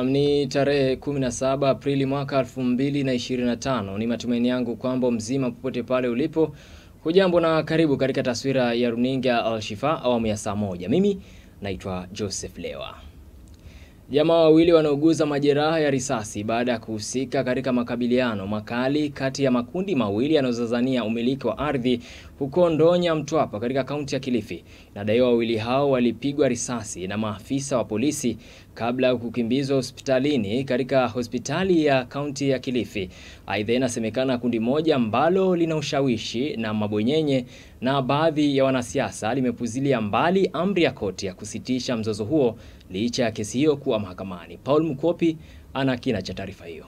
Ni tarehe 17 Aprili mwaka 2025. Ni matumaini yangu kwamba mzima popote pale ulipo. Hujambo na karibu katika taswira ya runinga Al-Shifa awamu ya saa 1. Mimi naitwa Joseph Lewa. Jamaa wawili wanauguza majeraha ya risasi baada ya kuhusika katika makabiliano makali kati ya makundi mawili yanayozozania umiliki wa ardhi huko Ndonya Mtwapa katika kaunti ya Kilifi. Inadaiwa wawili hao walipigwa risasi na maafisa wa polisi kabla ya kukimbizwa hospitalini katika hospitali ya kaunti ya Kilifi. Aidha, inasemekana kundi moja ambalo lina ushawishi na mabwenyenye na baadhi ya wanasiasa limepuzilia mbali amri ya koti ya kusitisha mzozo huo licha ya kesi hiyo kuwa mahakamani. Paul Mukopi ana kina cha taarifa hiyo.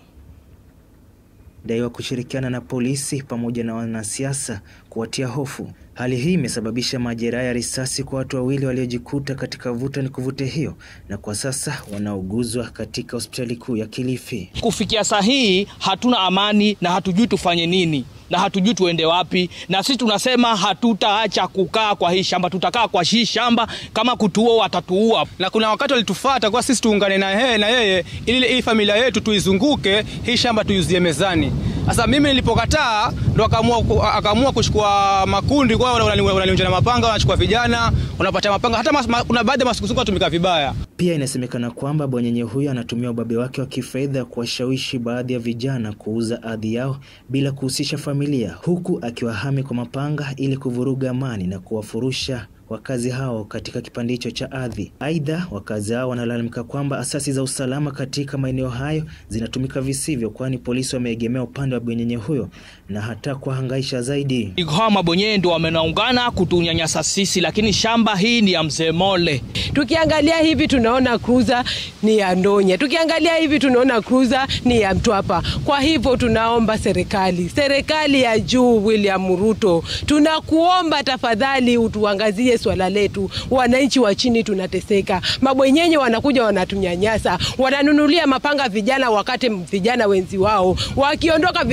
Daiwa kushirikiana na polisi pamoja na wanasiasa kuwatia hofu. Hali hii imesababisha majeraha ya risasi kwa watu wawili waliojikuta katika vuta ni kuvute hiyo, na kwa sasa wanauguzwa katika hospitali kuu ya Kilifi. Kufikia saa hii hatuna amani na hatujui tufanye nini na hatujui tuende wapi, na sisi tunasema hatutaacha kukaa kwa hii shamba, tutakaa kwa hii shamba, kama kutuua watatuua. Na kuna wakati walitufuata kwa sisi tuungane na yeye ili familia yetu tuizunguke hii shamba tuiuzie mezani. Sasa mimi nilipokataa ndo akaamua kuchukua makundi, kwa wanalionja na mapanga, wanachukua vijana, wanapata mapanga, hata kuna baadhi ya masukusuku watumika vibaya. Pia inasemekana kwamba bwanyenye huyo anatumia ubabe wake wa kifedha kuwashawishi baadhi ya vijana kuuza ardhi yao bila kuhusisha familia, huku akiwahami kwa mapanga ili kuvuruga amani na kuwafurusha wakazi hao katika kipande hicho cha ardhi. Aidha, wakazi hao wanalalamika kwamba asasi za usalama katika maeneo hayo zinatumika visivyo, kwani polisi wameegemea upande wa bwanyenye huyo na hata kuhangaisha zaidi. Hawa mabwenyenye ndio wamenaungana kutunyanyasa sisi, lakini shamba hii ni ya Mzee Mole. Tukiangalia hivi tunaona cruiser ni ya Ndonya, tukiangalia hivi tunaona cruiser ni ya Mtwapa. Kwa hivyo tunaomba serikali ya juu, William Ruto, tunakuomba tafadhali utuangazie swala letu. Wananchi wa chini tunateseka. Mabwenyenye wanakuja wanatunyanyasa, wananunulia mapanga vijana, wakati vijana wenzi wao wakiondoka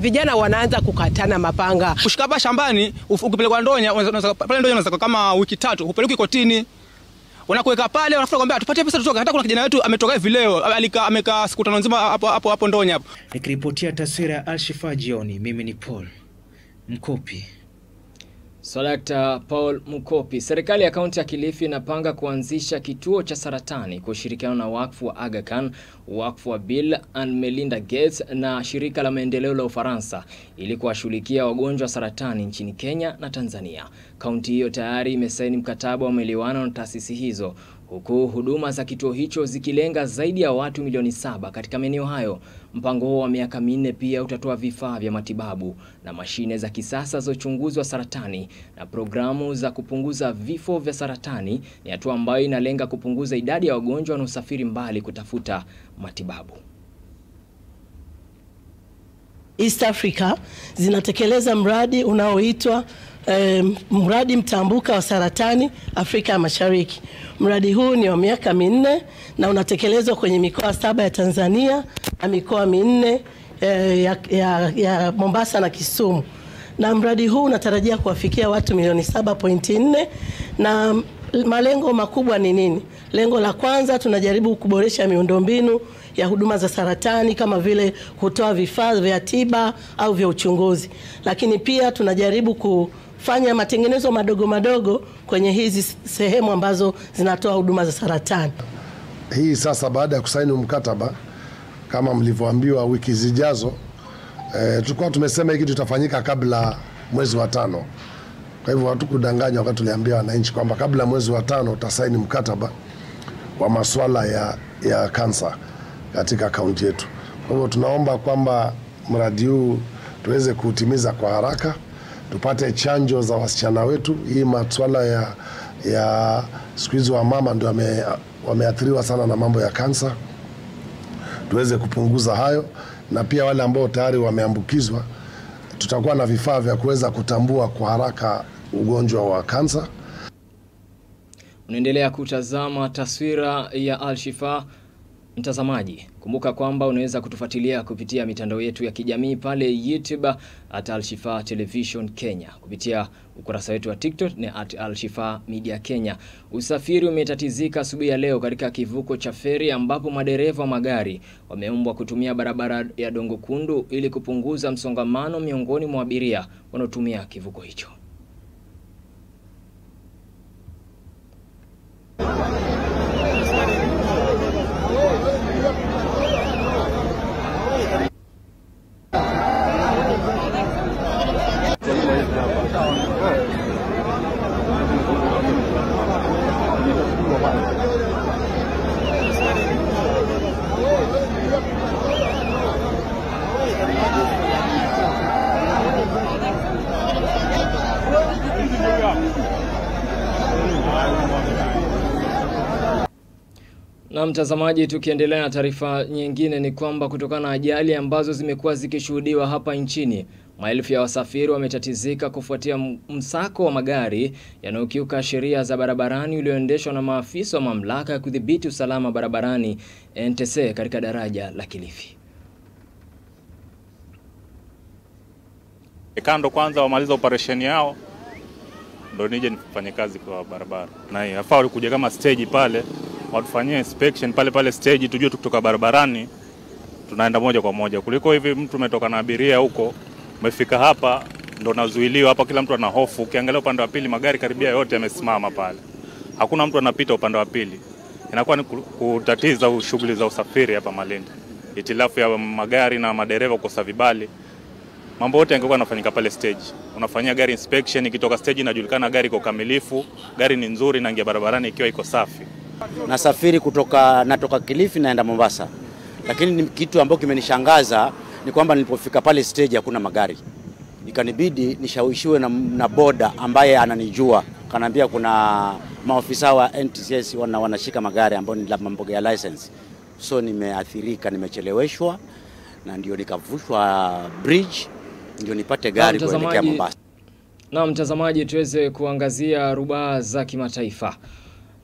vijana wanaanza kukatana mapanga. Kushikapa shambani ukipelekwa Ndonya, pale Ndonya unaweza kama wiki 3 upeleke kotini. Wanakuweka pale, wanafuta kwamba tupatie pesa tutoke. Hata kuna kijana wetu ametoka hivi leo, amekaa siku 5 nzima hapo Ndonya hapo. Nikiripotia taswira ya Al-Shifa jioni, mimi ni Paul Mukopi. Dr. Paul Mukopi. Serikali ya kaunti ya Kilifi inapanga kuanzisha kituo cha saratani kwa ushirikiano na wakfu wa Aga Khan, wakfu wa Bill and Melinda Gates na shirika la maendeleo la Ufaransa ili kuwashughulikia wagonjwa wa saratani nchini Kenya na Tanzania. Kaunti hiyo tayari imesaini mkataba wa maelewano na taasisi hizo, huku huduma za kituo hicho zikilenga zaidi ya watu milioni 7 katika maeneo hayo. Mpango huo wa miaka 4 pia utatoa vifaa vya matibabu na mashine za kisasa za uchunguzi wa saratani na programu za kupunguza vifo vya saratani. Ni hatua ambayo inalenga kupunguza idadi ya wagonjwa wanaosafiri mbali kutafuta matibabu. East Africa zinatekeleza mradi unaoitwa mradi mtambuka wa saratani Afrika ya Mashariki. Mradi huu ni wa miaka 4 na unatekelezwa kwenye mikoa 7 ya Tanzania na mikoa 4 ya Mombasa na Kisumu. Na mradi huu unatarajia kuwafikia watu milioni 7.4, na malengo makubwa ni nini? Lengo la kwanza, tunajaribu kuboresha miundombinu ya huduma za saratani kama vile kutoa vifaa vya tiba au vya uchunguzi. Lakini pia tunajaribu kufanya matengenezo madogo kwenye hizi sehemu ambazo zinatoa huduma za saratani. Hii sasa baada ya kusaini mkataba kama mlivyoambiwa wiki zijazo, tulikuwa tumesema hiki tutafanyika kabla mwezi wa 5. Kwa hivyo hatukudanganya wakati tuliambia wananchi kwamba kabla mwezi wa 5 utasaini mkataba wa masuala ya kansa katika kaunti yetu. Kwa hivyo tunaomba kwamba mradi huu tuweze kutimiza kwa haraka, tupate chanjo za wasichana wetu. Hii masuala ya siku hizi wa mama ndio wameathiriwa sana na mambo ya kansa, tuweze kupunguza hayo, na pia wale ambao tayari wameambukizwa tutakuwa na vifaa vya kuweza kutambua kwa haraka ugonjwa wa kansa. Unaendelea kutazama taswira ya Al-Shifa Mtazamaji, kumbuka kwamba unaweza kutufuatilia kupitia mitandao yetu ya kijamii pale YouTube @Alshifa Television Kenya, kupitia ukurasa wetu wa TikTok ni @Alshifa Media Kenya. Usafiri umetatizika asubuhi ya leo katika kivuko cha feri ambapo madereva wa magari wameombwa kutumia barabara ya Dongo Kundu ili kupunguza msongamano miongoni mwa abiria wanaotumia kivuko hicho. Na mtazamaji, tukiendelea na taarifa nyingine ni kwamba kutokana na ajali ambazo zimekuwa zikishuhudiwa hapa nchini, maelfu ya wasafiri wametatizika kufuatia msako wa magari yanayokiuka sheria za barabarani ulioendeshwa na maafisa wa mamlaka ya kudhibiti usalama barabarani NTSA katika daraja la Kilifi. Kando kwanza wamaliza operesheni yao ndio nije nifanye kazi kwa barabara. Na yafaa walikuja kama stage pale, watufanyie inspection pale stage tujue kutoka barabarani tunaenda moja kwa moja. Kuliko hivi mtu umetoka na abiria huko, umefika hapa ndo nazuiliwa hapa, kila mtu ana hofu. Ukiangalia upande wa pili magari karibia yote yamesimama pale. Hakuna mtu anapita upande wa pili. Inakuwa ni kutatiza shughuli za usafiri hapa Malindi. Itilafu ya magari na madereva kukosa vibali. Mambo yote yangekuwa yanafanyika pale stage. Unafanyia gari inspection, ikitoka stage inajulikana gari iko kamilifu, gari ni nzuri na ingia barabarani ikiwa iko safi. Nasafiri natoka Kilifi naenda Mombasa. Lakini kitu ambacho kimenishangaza ni kwamba nilipofika pale stage hakuna magari. Ikanibidi nishawishiwe na boda ambaye ananijua. Kanaambia kuna maofisa wa NTSA wanashika magari ambao ni mambo ya license. So nimeathirika, nimecheleweshwa na ndio nikavushwa bridge ndio nipate gari kuelekea Mombasa. Na mtazamaji, tuweze kuangazia rubaa za kimataifa.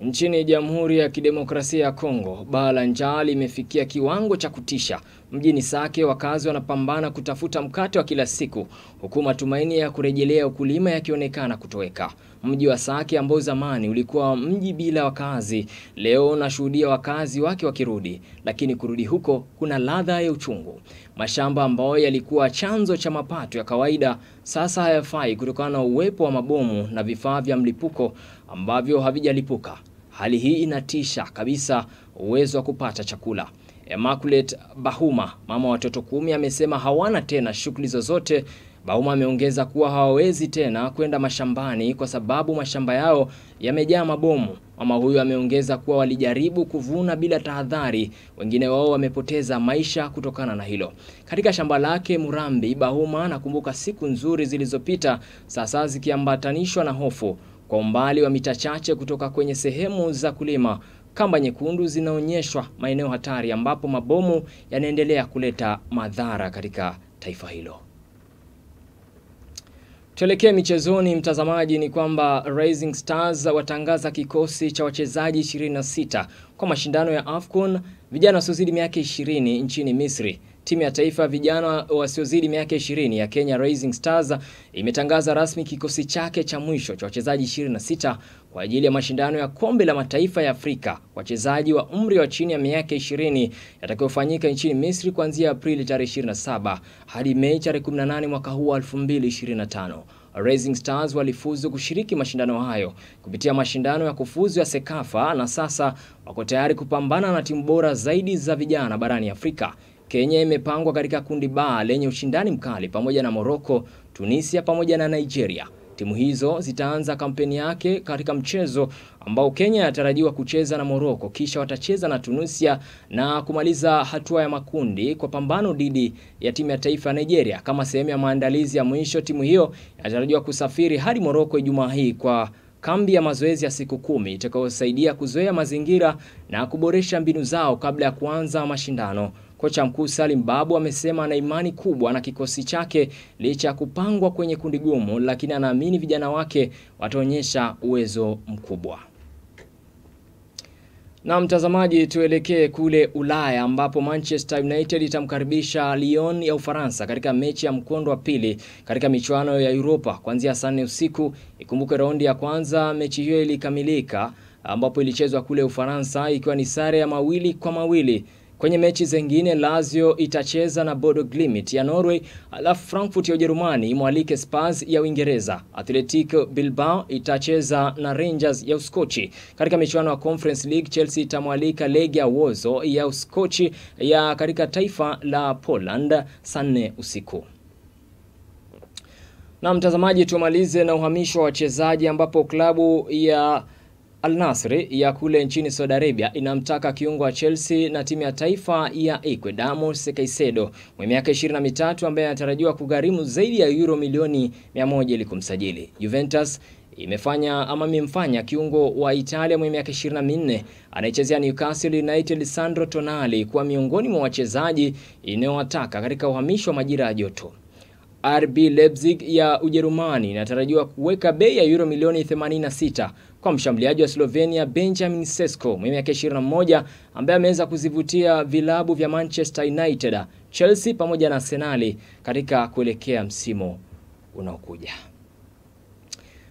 Nchini Jamhuri ya Kidemokrasia ya Kongo, baa la njaa limefikia kiwango cha kutisha. Mjini Sake wakazi wanapambana kutafuta mkate wa kila siku, huku matumaini ya kurejelea ukulima yakionekana kutoweka. Mji wa Sake ambao zamani ulikuwa mji bila wakazi, leo unashuhudia wakazi wake wakirudi, lakini kurudi huko kuna ladha ya uchungu. Mashamba ambayo yalikuwa chanzo cha mapato ya kawaida sasa hayafai kutokana na uwepo wa mabomu na vifaa vya mlipuko ambavyo havijalipuka. Hali hii inatisha kabisa uwezo wa kupata chakula. Immaculate Bahuma, mama wa watoto 10, amesema hawana tena shughuli zozote. Bahuma ameongeza kuwa hawawezi tena kwenda mashambani kwa sababu mashamba yao yamejaa mabomu. Mama huyu ameongeza kuwa walijaribu kuvuna bila tahadhari, wengine wao wamepoteza maisha kutokana na hilo. Katika shamba lake Murambi, Bahuma anakumbuka siku nzuri zilizopita sasa zikiambatanishwa na hofu. Kwa umbali wa mita chache kutoka kwenye sehemu za kulima, kamba nyekundu zinaonyeshwa maeneo hatari ambapo mabomu yanaendelea kuleta madhara katika taifa hilo. Tuelekee michezoni mtazamaji, ni kwamba Rising Stars watangaza kikosi cha wachezaji 26 kwa mashindano ya AFCON vijana wasiozidi miaka 20 nchini Misri. Timu ya taifa vijana wasiozidi miaka 20 ya Kenya Rising Stars imetangaza rasmi kikosi chake cha mwisho cha wachezaji 26 kwa ajili ya mashindano ya Kombe la Mataifa ya Afrika. Wachezaji wa umri wa chini ya miaka 20 yatakayofanyika nchini Misri kuanzia Aprili tarehe 27 hadi Mei tarehe 18 mwaka huu 2025. Rising Stars walifuzu kushiriki mashindano hayo kupitia mashindano ya kufuzu ya Sekafa na sasa wako tayari kupambana na timu bora zaidi za vijana barani Afrika. Kenya imepangwa katika kundi ba lenye ushindani mkali pamoja na Morocco, Tunisia pamoja na Nigeria. Timu hizo zitaanza kampeni yake katika mchezo ambao Kenya inatarajiwa kucheza na Morocco, kisha watacheza na Tunisia na kumaliza hatua ya makundi kwa pambano dhidi ya timu ya taifa ya Nigeria. Kama sehemu ya maandalizi ya mwisho, timu hiyo inatarajiwa kusafiri hadi Morocco Ijumaa hii kwa kambi ya mazoezi ya siku 10 itakayosaidia kuzoea mazingira na kuboresha mbinu zao kabla ya kuanza mashindano. Kocha mkuu Salim Babu amesema ana imani kubwa na kikosi chake licha ya kupangwa kwenye kundi gumu, lakini anaamini vijana wake wataonyesha uwezo mkubwa. Na mtazamaji, tuelekee kule Ulaya ambapo Manchester United itamkaribisha Lyon ya Ufaransa katika mechi ya mkondo wa pili katika michuano ya Europa kuanzia saa 4 usiku. Ikumbuke raundi ya kwanza mechi hiyo ilikamilika ambapo ilichezwa kule Ufaransa ikiwa ni sare ya 2-2. Kwenye mechi zingine Lazio itacheza na Bodo Glimt ya Norway, alafu Frankfurt ya Ujerumani imwalike Spurs ya Uingereza. Atletico Bilbao itacheza na Rangers ya Uskochi. Katika michuano ya Conference League Chelsea itamwalika Legia Warsaw ya Uskochi ya katika taifa la Poland saa 4 usiku. Na mtazamaji, tumalize na uhamisho wa wachezaji ambapo klabu ya Al Nassr ya kule nchini Saudi Arabia inamtaka kiungo wa Chelsea na timu ya taifa ya Ecuador Moises Caicedo mwenye miaka 23 ambaye anatarajiwa kugharimu zaidi ya euro milioni 100 ili kumsajili. Juventus imemfanya kiungo wa Italia mwenye miaka 24 anayechezea Newcastle United Sandro Tonali kuwa miongoni mwa wachezaji inayowataka katika uhamisho wa majira ya joto. RB Leipzig ya Ujerumani inatarajiwa kuweka bei ya euro milioni 86 kwa mshambuliaji wa Slovenia Benjamin Sesko mwenye miaka 21 ambaye ameweza kuzivutia vilabu vya Manchester United, Chelsea pamoja na Arsenal katika kuelekea msimu unaokuja.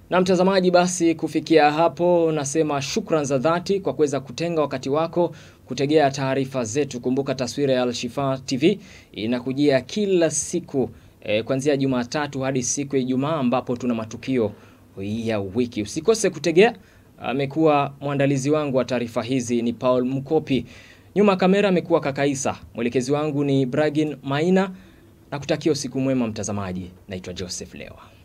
Na mtazamaji, basi kufikia hapo nasema shukran za dhati kwa kuweza kutenga wakati wako kutegea taarifa zetu. Kumbuka Taswira ya Al Shifaa TV inakujia kila siku kuanzia Jumatatu hadi siku ya Ijumaa ambapo tuna matukio ya wiki. Usikose kutegea. Amekuwa mwandalizi wangu wa taarifa hizi ni Paul Mkopi. Nyuma kamera amekuwa Kakaisa. Mwelekezi wangu ni Bragin Maina, na kutakia usiku mwema mtazamaji. Naitwa Joseph Lewa.